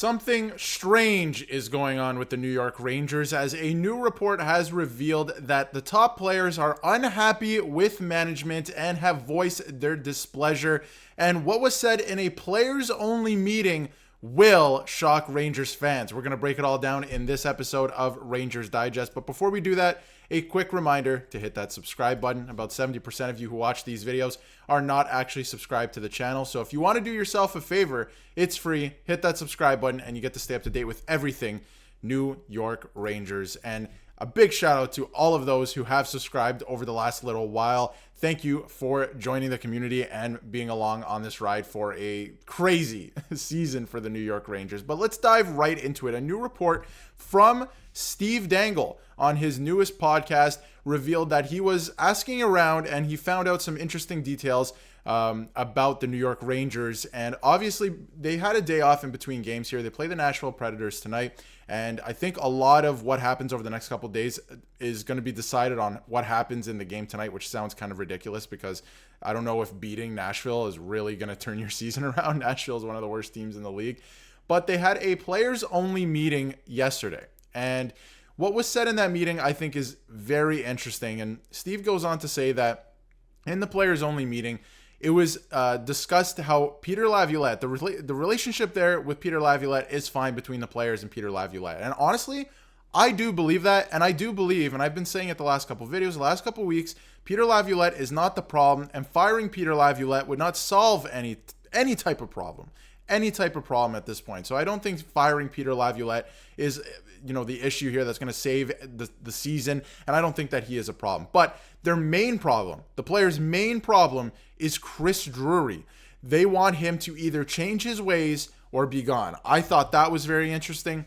Something strange is going on with the New York Rangers as a new report has revealed that the top players are unhappy with management and have voiced their displeasure. And what was said in a players-only meeting will shock Rangers fans. We're going to break it all down in this episode of Rangers Digest. But before we do that, a quick reminder to hit that subscribe button. About 70% of you who watch these videos are not actually subscribed to the channel. So if you want to do yourself a favor, it's free. Hit that subscribe button and you get to stay up to date with everything New York Rangers. And a big shout out to all of those who have subscribed over the last little while. Thank you for joining the community and being along on this ride for a crazy season for the New York Rangers. But let's dive right into it. A new report from Steve Dangle on his newest podcast revealed that he was asking around and he found out some interesting details about the New York Rangers. And obviously they had a day off in between games here. They play the Nashville Predators tonight. And I think a lot of what happens over the next couple of days is going to be decided on what happens in the game tonight, which sounds kind of ridiculous because I don't know if beating Nashville is really going to turn your season around. Nashville is one of the worst teams in the league. But they had a players-only meeting yesterday. And what was said in that meeting, I think, is very interesting. And Steve goes on to say that in the players-only meeting, it was discussed how Peter Laviolette, the relationship there with Peter Laviolette is fine between the players and Peter Laviolette. And honestly, I do believe that. And I do believe, and I've been saying it the last couple of videos, the last couple of weeks, Peter Laviolette is not the problem. And firing Peter Laviolette would not solve any type of problem. Any type of problem at this point. So I don't think firing Peter Laviolette is, the issue here that's going to save the season. And I don't think that he is a problem. But their main problem, the players' main problem is Chris Drury. They want him to either change his ways or be gone. I thought that was very interesting.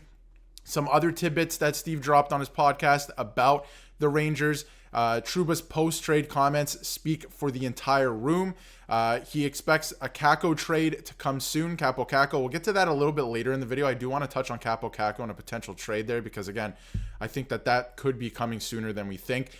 Some other tidbits that Steve dropped on his podcast about the Rangers. Trouba's post-trade comments speak for the entire room. He expects a Kakko trade to come soon. Kakko. We'll get to that a little bit later in the video. I do want to touch on Kakko and a potential trade there because, again, I think that could be coming sooner than we think.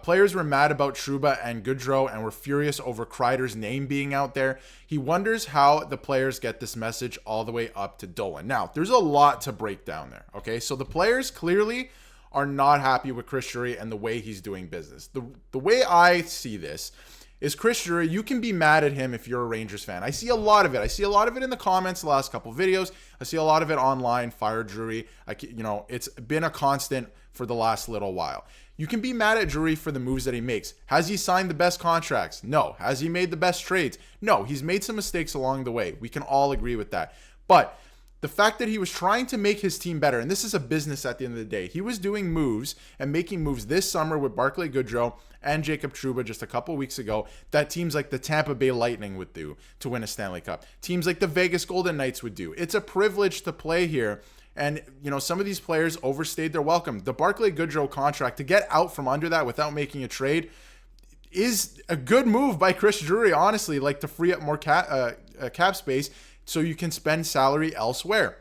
Players were mad about Trouba and Goodrow and were furious over Kreider's name being out there. He wonders how the players get this message all the way up to Dolan. Now, there's a lot to break down there, okay? So the players clearly are not happy with Chris Drury and the way he's doing business. The way I see this is Chris Drury, you can be mad at him if you're a Rangers fan. I see a lot of it. I see a lot of it in the comments the last couple of videos. I see a lot of it online, fire Drury. It's been a constant for the last little while. You can be mad at Drury for the moves that he makes. Has he signed the best contracts? No. Has he made the best trades? No. He's made some mistakes along the way. We can all agree with that. But the fact that he was trying to make his team better, and this is a business at the end of the day. He was doing moves and making moves this summer with Barclay Goodrow and Jacob Trouba just a couple weeks ago that teams like the Tampa Bay Lightning would do to win a Stanley Cup. Teams like the Vegas Golden Knights would do. It's a privilege to play here. And, some of these players overstayed their welcome. The Barclay Goodrow contract, to get out from under that without making a trade, is a good move by Chris Drury, honestly, to free up more cap space so you can spend salary elsewhere.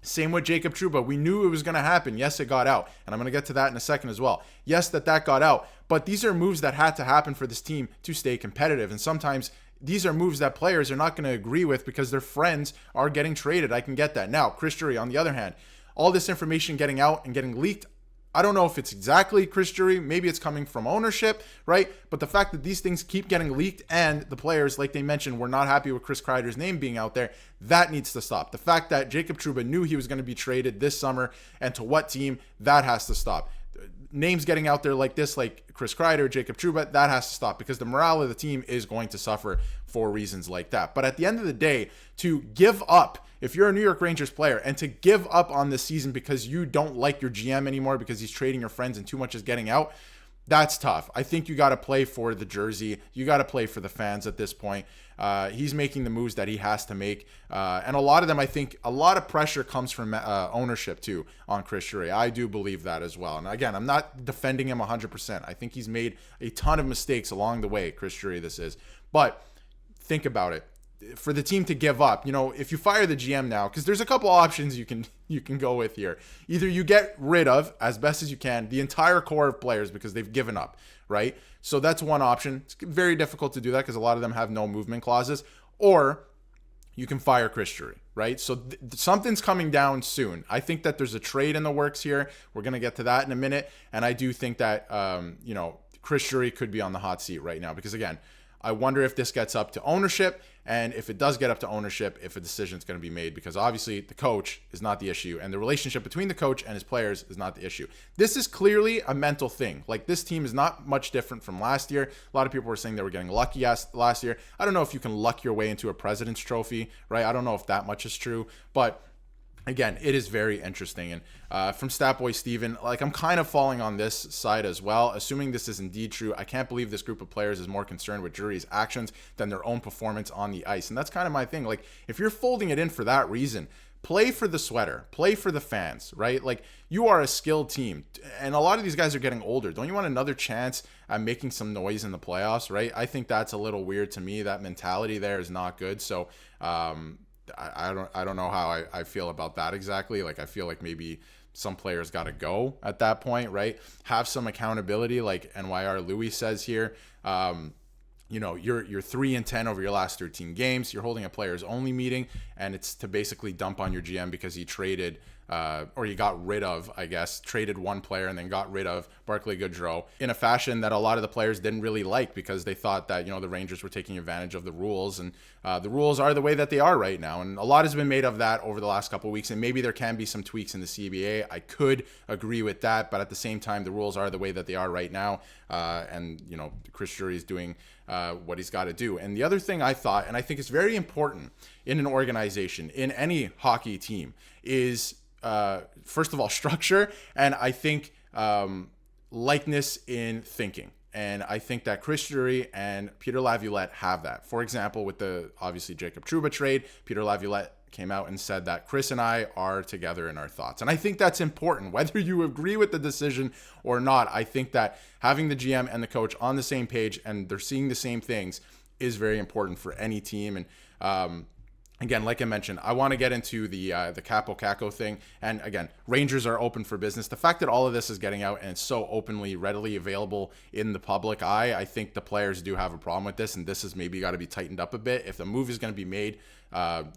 Same with Jacob Trouba. We knew it was going to happen. Yes, it got out. And I'm going to get to that in a second as well. Yes, that got out. But these are moves that had to happen for this team to stay competitive. And sometimes these are moves that players are not going to agree with because their friends are getting traded. I can get that. Now, Chris Drury, on the other hand, all this information getting out and getting leaked, I don't know if it's exactly Chris Drury. Maybe it's coming from ownership, right? But the fact that these things keep getting leaked and the players, like they mentioned, were not happy with Chris Kreider's name being out there, that needs to stop. The fact that Jacob Trouba knew he was going to be traded this summer and to what team, that has to stop. Names getting out there like this, like Chris Kreider, Jacob Trouba, that has to stop because the morale of the team is going to suffer for reasons like that. But at the end of the day, to give up, if you're a New York Rangers player, and to give up on this season because you don't like your GM anymore because he's trading your friends and too much is getting out, that's tough. I think you got to play for the jersey. You got to play for the fans at this point. He's making the moves that he has to make. And a lot of them, I think, a lot of pressure comes from ownership, too, on Chris Drury. I do believe that as well. And again, I'm not defending him 100%. I think he's made a ton of mistakes along the way, Chris Drury, this is. But think about it. For the team to give up, if you fire the GM now, because there's a couple options you can go with here. Either you get rid of, as best as you can, the entire core of players because they've given up, right? So that's one option. It's very difficult to do that because a lot of them have no movement clauses. Or you can fire Chris Drury, right? So something's coming down soon. I think that there's a trade in the works here. We're going to get to that in a minute. And I do think that, Chris Drury could be on the hot seat right now because, again, I wonder if this gets up to ownership, and if it does get up to ownership, if a decision is going to be made, because obviously the coach is not the issue, and the relationship between the coach and his players is not the issue. This is clearly a mental thing. Like, this team is not much different from last year. A lot of people were saying they were getting lucky last year. I don't know if you can luck your way into a President's Trophy, right? I don't know if that much is true, but again, it is very interesting. And from Statboy Steven, like, I'm kind of falling on this side as well. Assuming this is indeed true, I can't believe this group of players is more concerned with Drury's actions than their own performance on the ice. And that's kind of my thing. Like, if you're folding it in for that reason, play for the sweater, play for the fans, right? Like, you are a skilled team, and a lot of these guys are getting older. Don't you want another chance at making some noise in the playoffs, right? I think that's a little weird to me. That mentality there is not good. So, I don't know how I feel about that exactly. Like, I feel like maybe some players got to go at that point, right? Have some accountability, like NYR Louis says here. You're 3-10 over your last 13 games. You're holding a players only meeting, and it's to basically dump on your GM because he traded or you got rid of, I guess, traded one player and then got rid of Barclay Goodrow in a fashion that a lot of the players didn't really like because they thought that, the Rangers were taking advantage of the rules, and the rules are the way that they are right now. And a lot has been made of that over the last couple of weeks, and maybe there can be some tweaks in the CBA. I could agree with that, but at the same time, the rules are the way that they are right now. And Chris Drury is doing what he's got to do. And the other thing I thought, and I think is very important in an organization, in any hockey team, is first of all, structure, and I think likeness in thinking. And I think that Chris Drury and Peter Laviolette have that. For example, with the obviously Jacob Trouba trade, Peter Laviolette came out and said that Chris and I are together in our thoughts. And I think that's important, whether you agree with the decision or not. I think that having the GM and the coach on the same page and they're seeing the same things is very important for any team. And again, like I mentioned, I want to get into the Kakko thing. And again, Rangers are open for business. The fact that all of this is getting out and it's so openly, readily available in the public eye, I think the players do have a problem with this. And this has maybe got to be tightened up a bit. If the move is going to be made,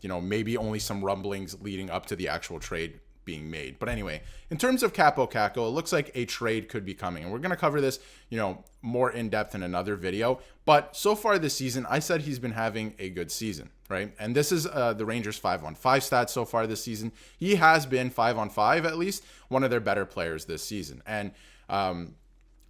maybe only some rumblings leading up to the actual trade being made. But anyway, in terms of Kakko, it looks like a trade could be coming. And we're going to cover this, more in depth in another video. But so far this season, I said he's been having a good season, right? And this is the Rangers 5-on-5 stats so far this season. He has been 5-on-5, at least one of their better players this season. And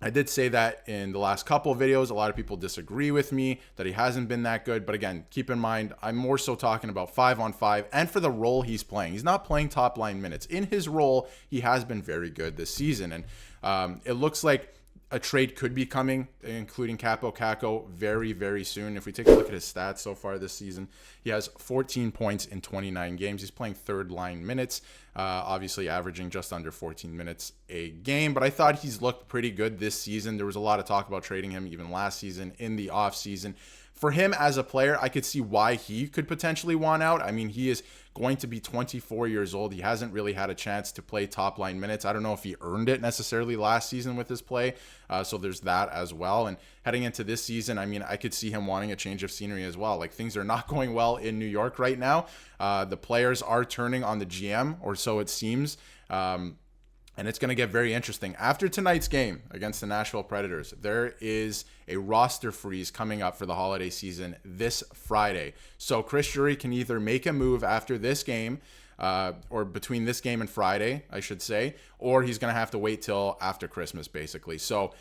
I did say that in the last couple of videos. A lot of people disagree with me that he hasn't been that good. But again, keep in mind, I'm more so talking about 5-on-5 and for the role he's playing. He's not playing top line minutes. In his role, he has been very good this season. And it looks like a trade could be coming, including Kakko, very, very soon. If we take a look at his stats so far this season, he has 14 points in 29 games. He's playing third line minutes, obviously averaging just under 14 minutes a game. But I thought he's looked pretty good this season. There was a lot of talk about trading him even last season in the off season. For him as a player, I could see why he could potentially want out. I mean, he is going to be 24 years old. He hasn't really had a chance to play top line minutes. I don't know if he earned it necessarily last season with his play. So there's that as well. And heading into this season, I mean, I could see him wanting a change of scenery as well. Like, things are not going well in New York right now. The players are turning on the GM, or so it seems. And it's going to get very interesting. After tonight's game against the Nashville Predators, there is a roster freeze coming up for the holiday season this Friday. So Chris Drury can either make a move after this game, or between this game and Friday, I should say, or he's going to have to wait till after Christmas, basically. So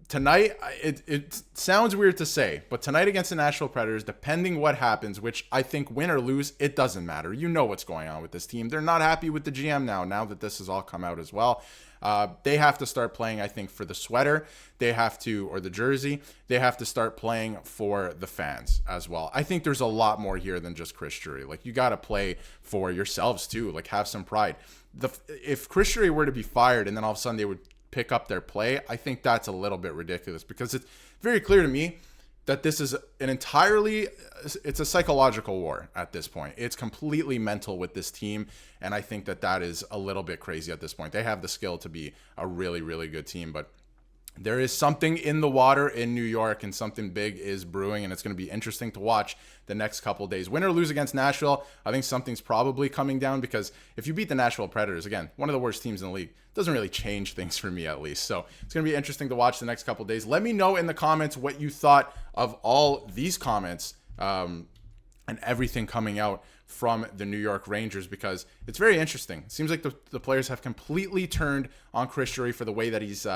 tonight, it sounds weird to say, but tonight against the Nashville Predators, depending what happens, which I think win or lose, it doesn't matter. You know what's going on with this team. They're not happy with the GM now that this has all come out as well. They have to start playing, I think, for the sweater. They have to, or the jersey. They have to start playing for the fans as well. I think there's a lot more here than just Chris Drury. Like, you got to play for yourselves too. Like, have some pride. If Chris Drury were to be fired and then all of a sudden they would pick up their play, I think that's a little bit ridiculous, because it's very clear to me that this is it's a psychological war at this point. It's completely mental with this team, and I think that is a little bit crazy at this point. They have the skill to be a really, really good team, but there is something in the water in New York, and something big is brewing, and it's going to be interesting to watch the next couple days. Win or lose against Nashville, I think something's probably coming down, because if you beat the Nashville Predators, again, one of the worst teams in the league, it doesn't really change things for me, at least. So it's going to be interesting to watch the next couple days. Let me know in the comments what you thought of all these comments and everything coming out from the New York Rangers, because it's very interesting. It seems like the players have completely turned on Chris Drury for the way that he's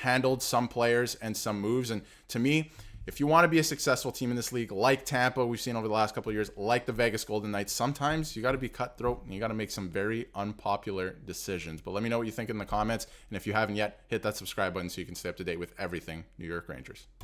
handled some players and some moves. And to me, if you want to be a successful team in this league, like Tampa, we've seen over the last couple of years, like the Vegas Golden Knights, sometimes you got to be cutthroat and you got to make some very unpopular decisions. But let me know what you think in the comments. And if you haven't yet, hit that subscribe button so you can stay up to date with everything New York Rangers.